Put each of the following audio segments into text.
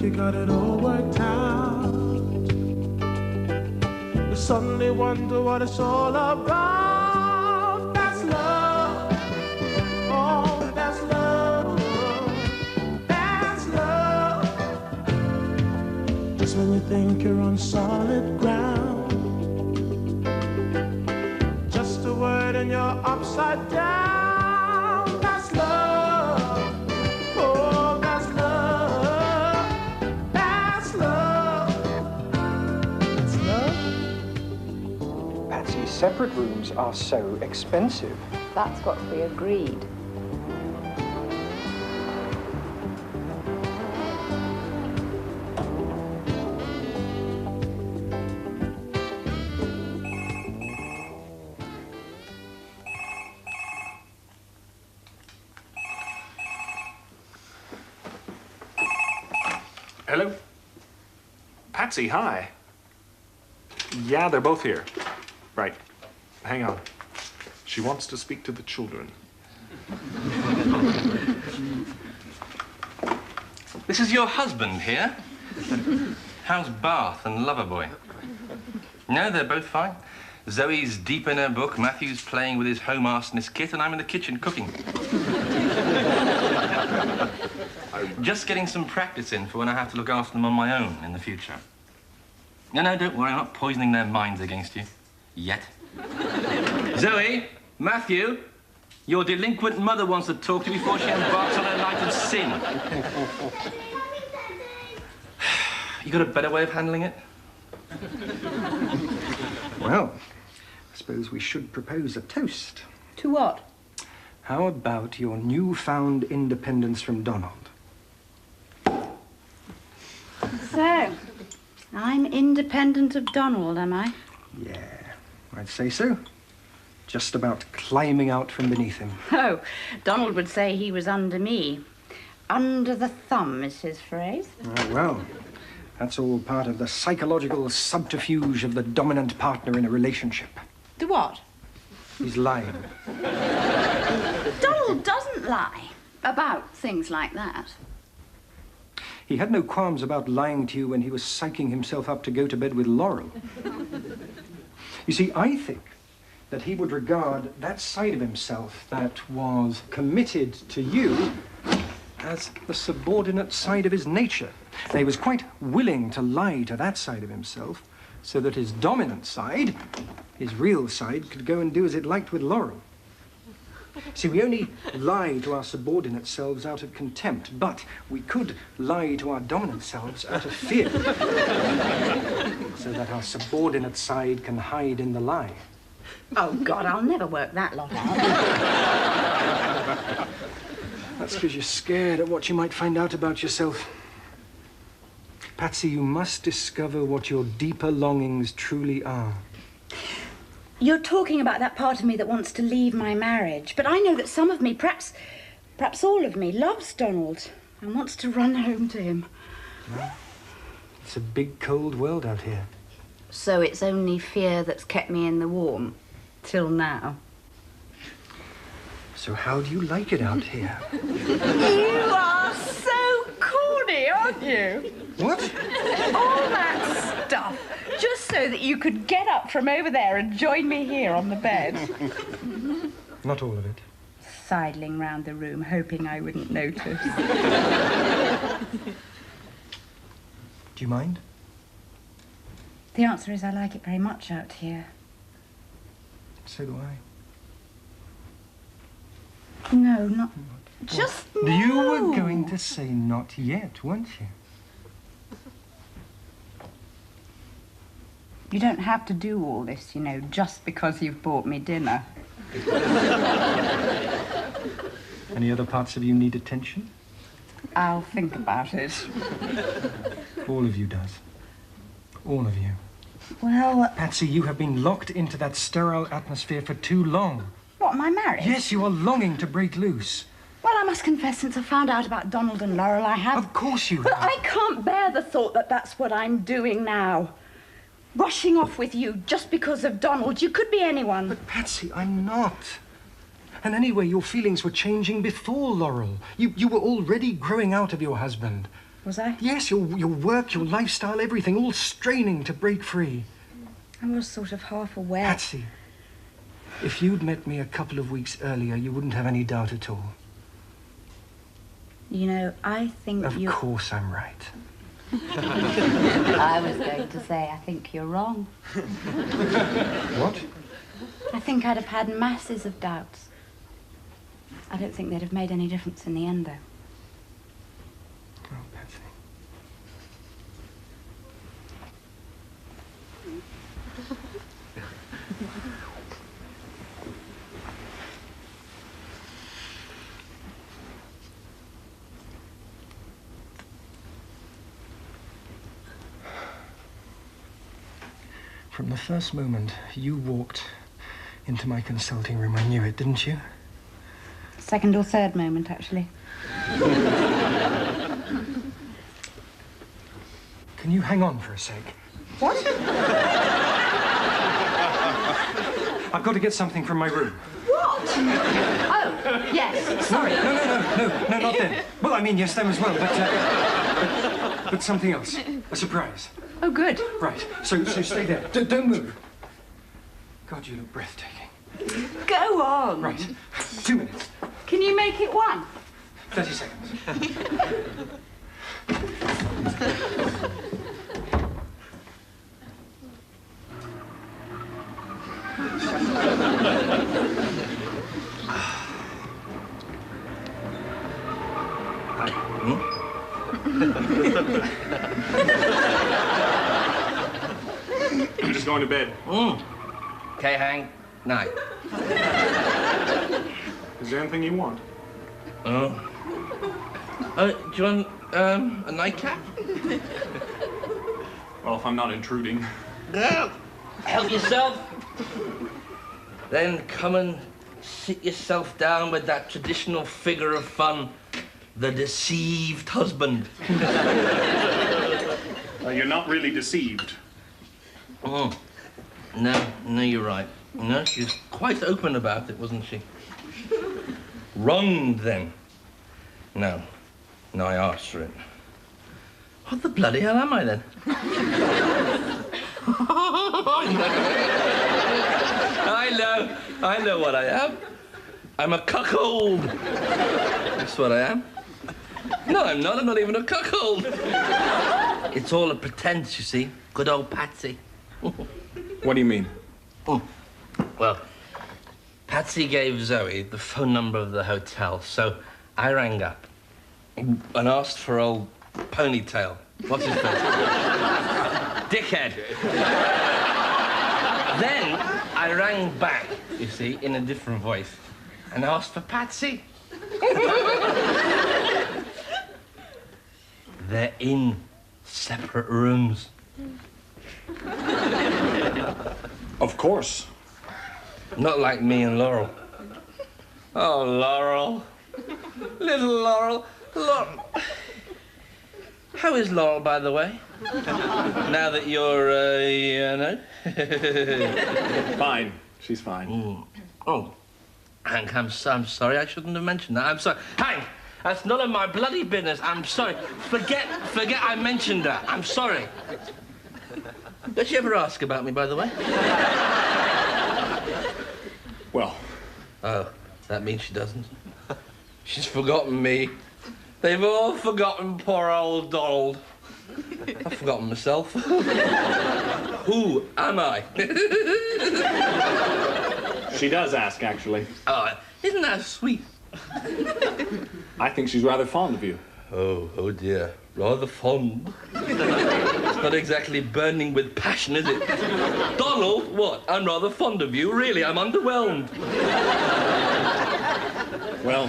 we got it all worked out. You suddenly wonder what it's all about. That's love. Oh, that's love. That's love. Just when you think you're on solid ground, just a word and you're upside down. That's love. Oh, that's love. That's love. That's love. Patsy, separate rooms are so expensive. That's what we agreed. Hello? Patsy, hi. Yeah, they're both here. Right. Hang on. She wants to speak to the children. This is your husband here? How's Bath and Loverboy? No, they're both fine. Zoe's deep in her book, Matthew's playing with his home arsonist kit, and I'm in the kitchen cooking. Just getting some practice in for when I have to look after them on my own in the future. No, don't worry, I'm not poisoning their minds against you. Yet. Zoe, Matthew, your delinquent mother wants to talk to you before she embarks on her night of sin. You got a better way of handling it? Well, I suppose we should propose a toast. To what? How about your newfound independence from Donald? So, I'm independent of Donald, am I? Yeah, I'd say so. Just about climbing out from beneath him. Oh, Donald would say he was under me. Under the thumb is his phrase. Oh, well, that's all part of the psychological subterfuge of the dominant partner in a relationship. The what? He's lying. Donald doesn't lie about things like that. He had no qualms about lying to you when he was psyching himself up to go to bed with Laurel. You see, I think that he would regard that side of himself that was committed to you as the subordinate side of his nature. And he was quite willing to lie to that side of himself so that his dominant side, his real side, could go and do as it liked with Laurel. See, we only lie to our subordinate selves out of contempt, but we could lie to our dominant selves out of fear, so that our subordinate side can hide in the lie. Oh, God, I'll never work that lot out. That's because you're scared of what you might find out about yourself. Patsy, you must discover what your deeper longings truly are. You're talking about that part of me that wants to leave my marriage, but I know that some of me, perhaps all of me, loves Donald and wants to run home to him. Well, it's a big, cold world out here. So it's only fear that's kept me in the warm, till now. So how do you like it out here? You are so corny, aren't you? What? All that stuff, just so that you could get up from over there and join me here on the bed. Not all of it. Sidling round the room, hoping I wouldn't notice. Do you mind? The answer is I like it very much out here. So do I. No, not... Just no. You were going to say not yet, weren't you? You don't have to do all this, you know, just because you've bought me dinner. Any other parts of you need attention? I'll think about it. All of you does. All of you. Well... Patsy, you have been locked into that sterile atmosphere for too long. What, my marriage? Yes, you are longing to break loose. Well, I must confess, since I found out about Donald and Laurel, I have... Of course you have. But I can't bear the thought that that's what I'm doing now. Rushing off with you just because of Donald. You could be anyone. But, Patsy, I'm not. And anyway, your feelings were changing before Laurel. You were already growing out of your husband. Was I? Yes, your work, your lifestyle, everything, all straining to break free. I was sort of half aware. Patsy, if you'd met me a couple of weeks earlier, you wouldn't have any doubt at all. You know, I think Of course I'm right. I was going to say, I think you're wrong. What? I think I'd have had masses of doubts. I don't think they'd have made any difference in the end, though. Oh, Patsy. From the first moment you walked into my consulting room, I knew it, didn't you? Second or third moment, actually. Can you hang on for a sec? What? I've got to get something from my room. What? Oh, yes, sorry. No, not them. Well, I mean, yes, them as well, but something else. A surprise. Oh, good. Right, so stay there. Don't move. God, you look breathtaking. Go on. Right, 2 minutes. Can you make it one? 30 seconds. I'm just going to bed. Okay, Hank. Night. Is there anything you want? Do you want a nightcap? Well, if I'm not intruding. No. Help yourself. Then come and sit yourself down with that traditional figure of fun, the deceived husband. You're not really deceived. No, you're right. No, she was quite open about it, wasn't she? Wronged then. No, I asked for it. What the bloody hell am I then? I know what I am. I'm a cuckold. That's what I am. No, I'm not. I'm not even a cuckold. It's all a pretense, you see. Good old Patsy. What do you mean? Well, Patsy gave Zoe the phone number of the hotel, so I rang up and asked for old Ponytail. What's his face? Dickhead. Then I rang back, you see, in a different voice, and asked for Patsy. They're in separate rooms. Of course. Not like me and Laurel. Oh, Laurel. Little Laurel. How is Laurel, by the way? Now that you're, you know? Fine. She's fine. Oh, Hank, I'm sorry. I shouldn't have mentioned that. I'm sorry. Hank, that's none of my bloody business. I'm sorry. Forget I mentioned that. I'm sorry. Does she ever ask about me, by the way? Well. Oh, that means she doesn't. She's forgotten me. They've all forgotten poor old Donald. I've forgotten myself. Who am I? She does ask, actually. Oh, isn't that sweet? I think she's rather fond of you. Oh dear. Rather fond. It's not exactly burning with passion, is it? Donald, what? I'm rather fond of you. Really, I'm underwhelmed. Well,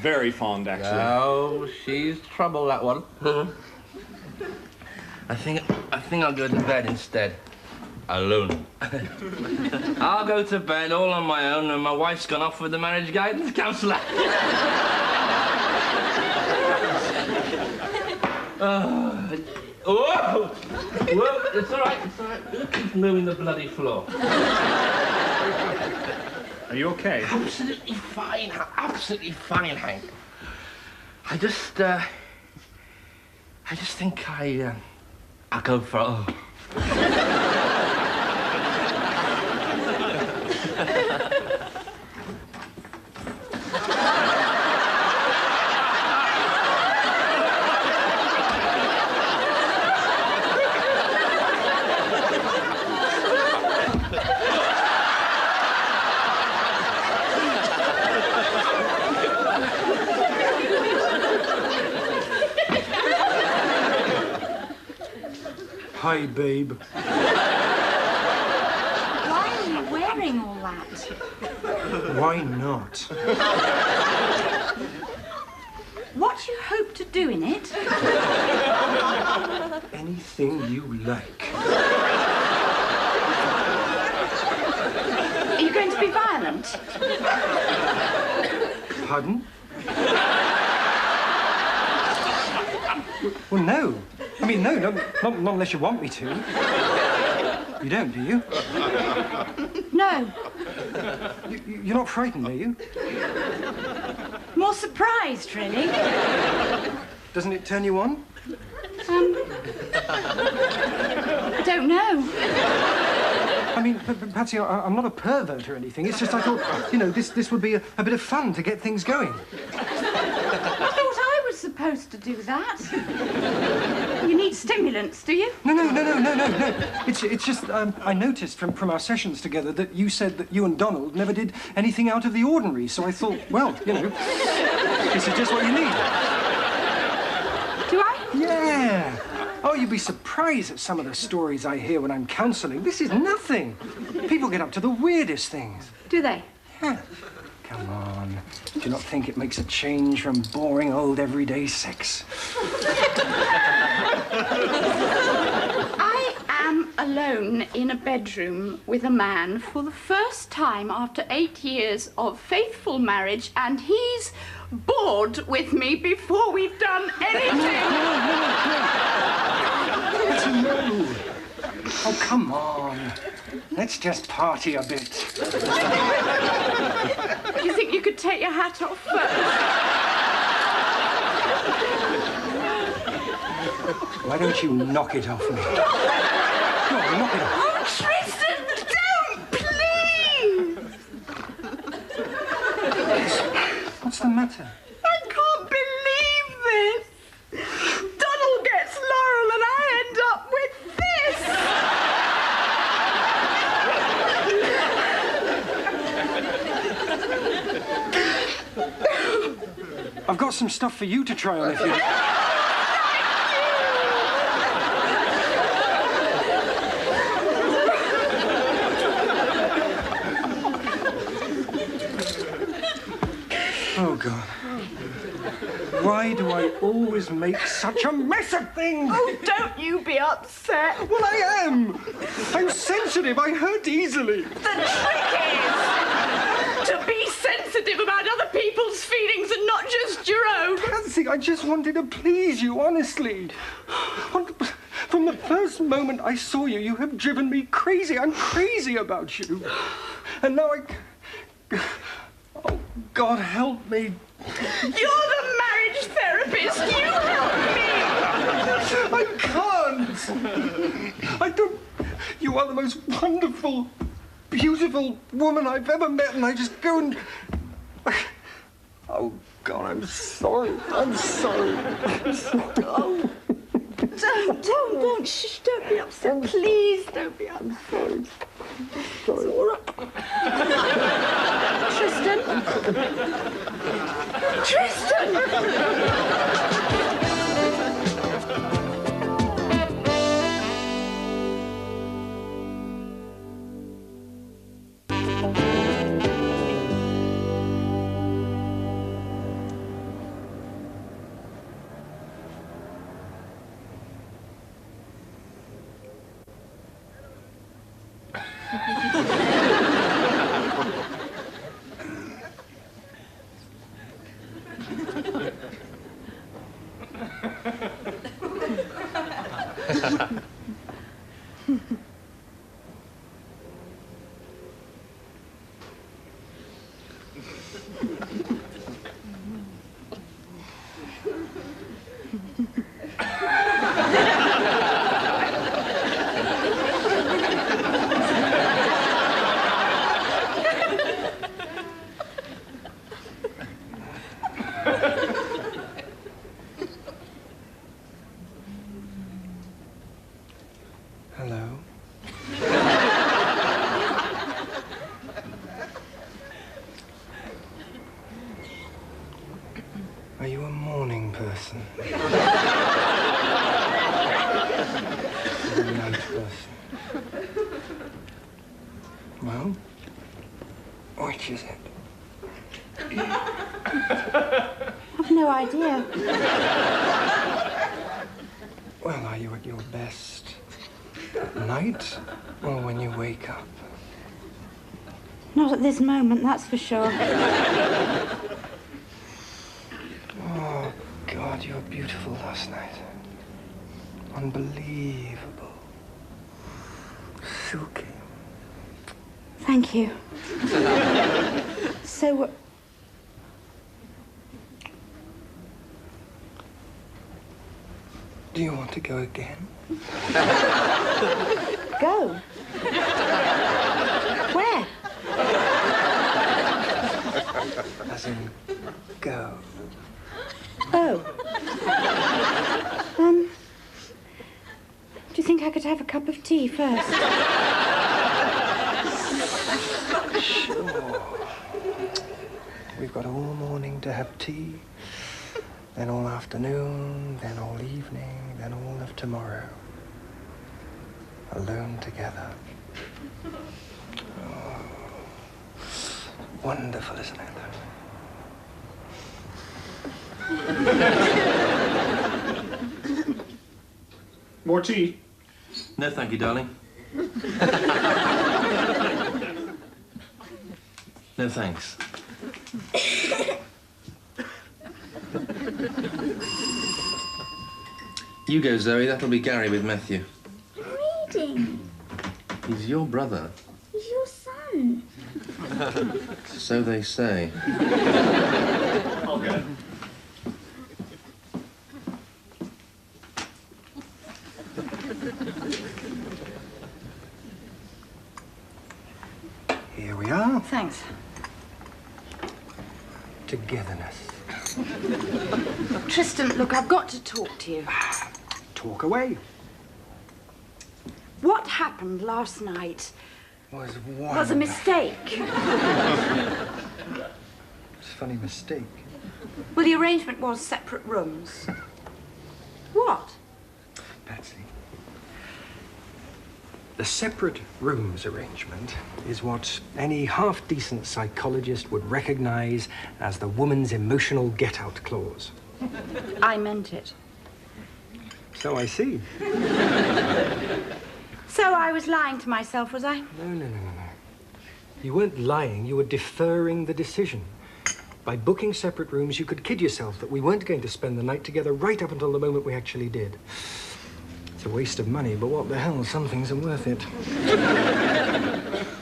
very fond, actually. Oh, she's trouble, that one. I think I'll go to bed instead. Alone. I'll go to bed all on my own, and my wife's gone off with the marriage guidance counsellor. Whoa! It's all right. Who keeps moving the bloody floor? Are you okay? Absolutely fine, Hank. I I just think I'll go for O. Hi, babe. Why are you wearing all that? Why not? What do you hope to do in it? Anything you like. Are you going to be violent? Pardon? Well, no. I mean, no, not unless you want me to. You don't, do you? No. You're not frightened, are you? More surprised, really. Doesn't it turn you on? I don't know. I mean, Patsy, I'm not a pervert or anything. It's just I thought, you know, this would be a bit of fun to get things going. I thought I was supposed to do that. You need stimulants, do you? No. It's just I noticed from our sessions together that you said that you and Donald never did anything out of the ordinary. So I thought, well, you know, this is just what you need. Do I? Yeah. Oh, you'd be surprised at some of the stories I hear when I'm counselling. This is nothing. People get up to the weirdest things. Do they? Yeah. Come on. Do you not think it makes a change from boring old everyday sex? I am alone in a bedroom with a man for the first time after 8 years of faithful marriage, and he's bored with me before we've done anything. No. Oh, come on. Let's just party a bit. Do you think you could take your hat off first? Why don't you knock it off me? Go on, knock it off. Oh, Tristan, don't, please! What's the matter? I can't believe this. Donald gets Laurel and I end up with this. I've got some stuff for you to try on if you... Oh, God. Why do I always make such a mess of things? Oh, don't you be upset. Well, I am. I'm sensitive. I hurt easily. The trick is to be sensitive about other people's feelings and not just your own. Patsy, I just wanted to please you, honestly. From the first moment I saw you, you have driven me crazy. I'm crazy about you. And now Oh, God, help me. You're the marriage therapist. You help me. I can't. I don't... You are the most wonderful, beautiful woman I've ever met, and I just go and... Oh, God, I'm sorry. I'm sorry. Oh, don't. Shh, don't be upset. Please don't be upset. Sorry. It's all right. Tristan! wrong person. You're a nice person. Well, which is it? I've no idea. Well, are you at your best at night or when you wake up? Not at this moment, that's for sure. Oh, God, you were beautiful last night. Unbelievable. Silky. Thank you. So, do you want to go again? go. Where? As in, go. Oh. Do you think I could have a cup of tea first? Sure. We've got all morning to have tea, then all afternoon, then all evening, then all of tomorrow. Alone together. Oh, wonderful, isn't it? More tea? No, thank you, darling. No, thanks. You go, Zoe. That'll be Gary with Matthew. I'm reading. He's your brother. He's your son. So they say. Okay. Here we are. Thanks. Togetherness. Tristan, look, I've got to talk to you. Talk away. What happened last night Was was a mistake. It's a funny mistake. Well, the arrangement was separate rooms. What? Patsy. The separate rooms arrangement is what any half-decent psychologist would recognize as the woman's emotional get-out clause. I meant it. So I see. So I was lying to myself, was I? No. You weren't lying, you were deferring the decision. By booking separate rooms, you could kid yourself that we weren't going to spend the night together right up until the moment we actually did. It's a waste of money, but what the hell, some things are worth it.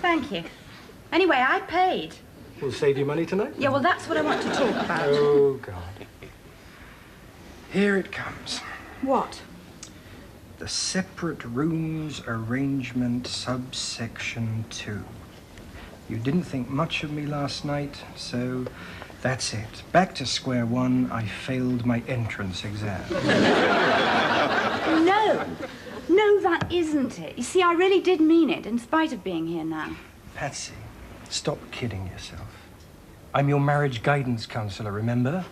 Thank you. Anyway, I paid. We'll save you money tonight? Yeah, well, that's what I want to talk about. Oh, God. Here it comes. What? The separate rooms arrangement, subsection 2. You didn't think much of me last night, so that's it. Back to square one, I failed my entrance exam. No, that isn't it. You see, I really did mean it, in spite of being here now. Patsy, stop kidding yourself. I'm your marriage guidance counselor, remember?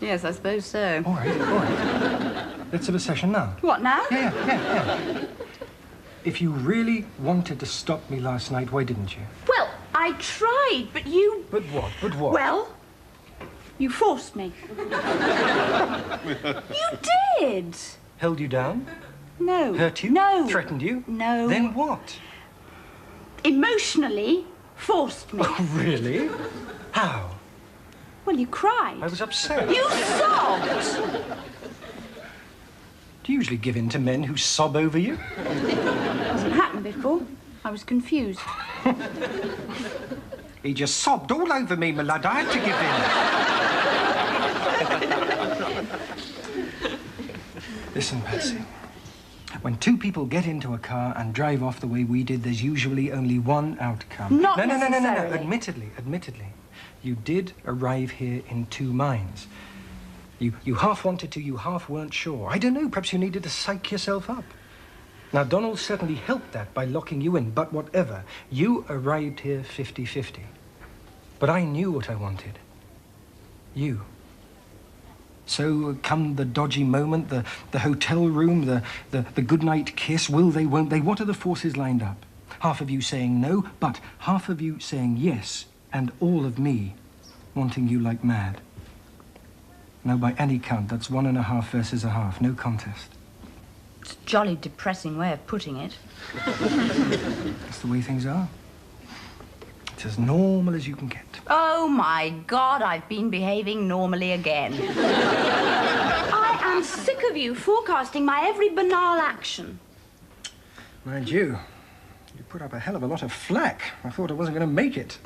Yes, I suppose so. All right. Let's have a session now. What, now? Yeah. If you really wanted to stop me last night, why didn't you? Well, I tried, but you... But what? Well, you forced me. You did. Held you down? No. Hurt you? No. Threatened you? No. Then what? Emotionally forced me. Oh, really? How? Well, you cried. I was upset. You sobbed. Do you usually give in to men who sob over you? Hasn't happened before. I was confused. He just sobbed all over me, my lad. I had to give in. Listen, Patsy. When two people get into a car and drive off the way we did, there's usually only one outcome. Not No. necessarily. Admittedly. You did arrive here in two minds. You half wanted to, you half weren't sure. I don't know, perhaps you needed to psych yourself up. Now, Donald certainly helped that by locking you in, but whatever. You arrived here 50-50. But I knew what I wanted. You. So come the dodgy moment, the hotel room, the goodnight kiss, will they, won't they? What are the forces lined up? Half of you saying no, but half of you saying yes, and all of me wanting you like mad. Now, by any count, that's 1.5 versus a half, no contest. It's a jolly depressing way of putting it. That's the way things are. It's as normal as you can get. Oh, my God, I've been behaving normally again. I am sick of you forecasting my every banal action. Mind you, you put up a hell of a lot of flack. I thought I wasn't going to make it.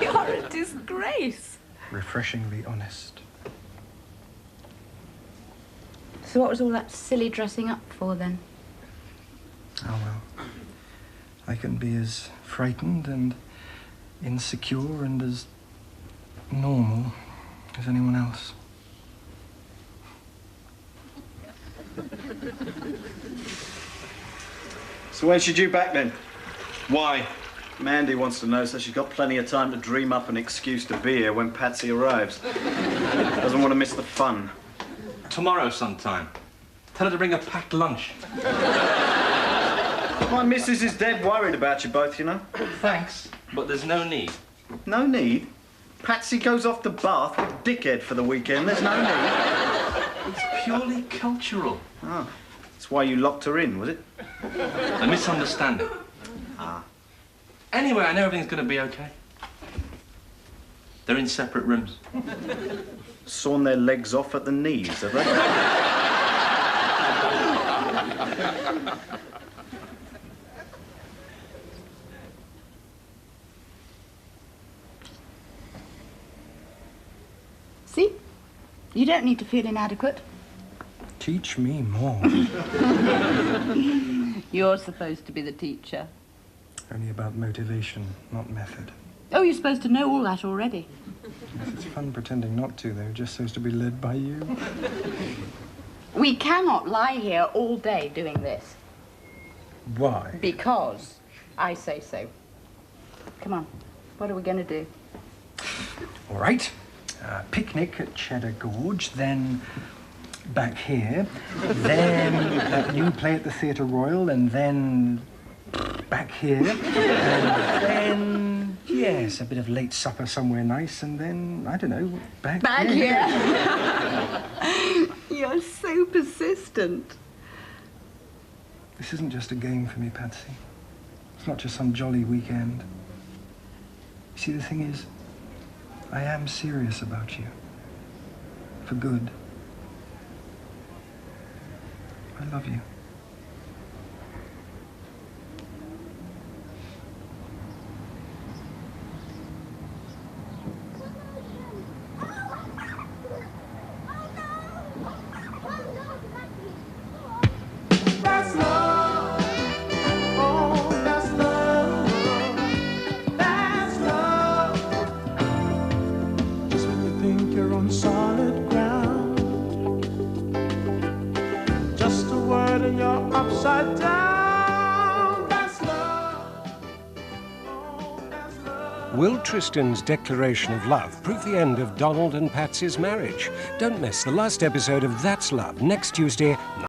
You're a disgrace. Refreshingly honest. So what was all that silly dressing up for, then? Oh, well. I can be as frightened and insecure and as normal as anyone else. So when's she due back, then? Why? Mandy wants to know, so she's got plenty of time to dream up an excuse to be here when Patsy arrives. Doesn't want to miss the fun. Tomorrow sometime. Tell her to bring a packed lunch. My missus is dead worried about you both, you know. Thanks, but there's no need. No need? Patsy goes off to Bath with Dickhead for the weekend. There's no need. It's purely cultural. Oh, that's why you locked her in, was it? A misunderstanding. Ah. Anyway, I know everything's going to be okay. They're in separate rooms. Sawn their legs off at the knees, have they? See? You don't need to feel inadequate. Teach me more. You're supposed to be the teacher. Only about motivation, not method. Oh, you're supposed to know all that already. Yes, it's fun pretending not to, though, just so as to be led by you. We cannot lie here all day doing this. Why? Because I say so. Come on, what are we going to do? All right. Picnic at Cheddar Gorge, then back here, then you play at the Theatre Royal, and then back here, and then, yes, a bit of late supper somewhere nice, and then, I don't know, back here. You're so persistent. This isn't just a game for me, Patsy. It's not just some jolly weekend. You see, the thing is, I am serious about you. For good. I love you. That's love. Oh, that's love. That's love. Just when you think you're on solid ground, just a word and you're upside down. That's love. Oh, that's love. Will Tristan's declaration of love prove the end of Donald and Patsy's marriage? Don't miss the last episode of That's Love next Tuesday.